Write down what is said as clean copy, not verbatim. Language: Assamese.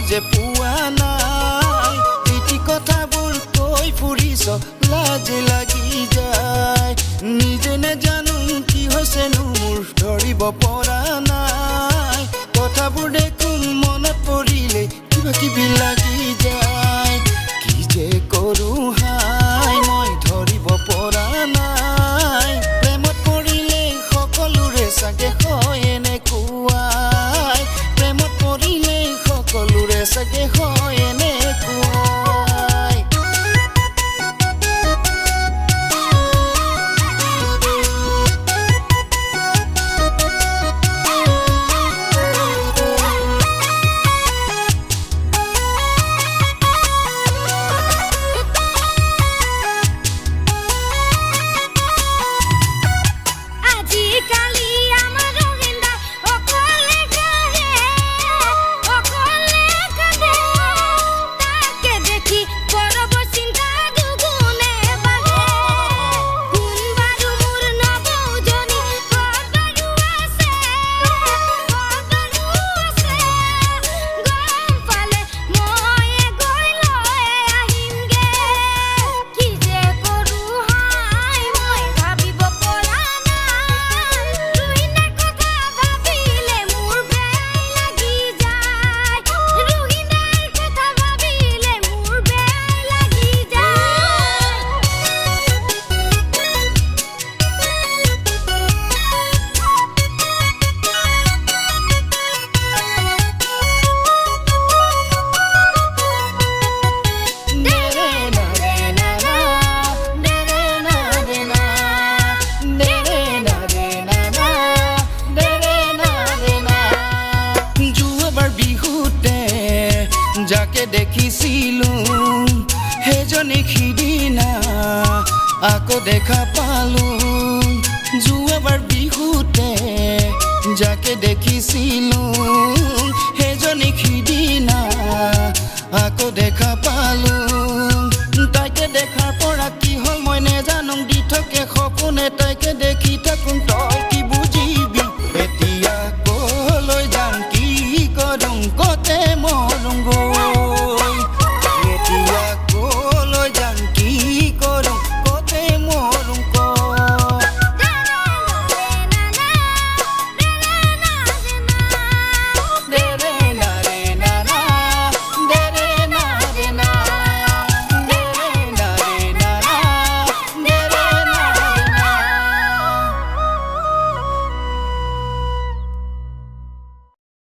যে পুয়া নাই ইতি কথাবোৰ কৈ ফুৰিছ লাজ লাগি যায় নিজে নে জানো কি হৈছে মোৰ ধৰিব পৰা নাই কথাবোৰ দেখোন মনত পৰিলে কিবা কিবি লাগি যায় কি যে কৰো হাই মই ধৰিব পৰা নাই প্ৰেমত পৰিলে সকলোৰে চাগে হয় এনেকুৱাই প্ৰেমত পৰিলে সকলোৰে চাগে হয় এনেকুৱাই যাকে দেখিছিলো হেজনী খিদিনা আকৌ দেখা পালো যোৱাবাৰ বিহুতে যাকে দেখিছিলো হেজনী খিদিনা আকৌ দেখা পালো তাইকে দেখাৰ পৰা কি হ'ল মই নেজানো দি থাকে সপোনে তাইকে দেখি থাকোঁ তই কি বুজিবি এতিয়া কলৈ যাম কি কৰোঁ কতে মৰম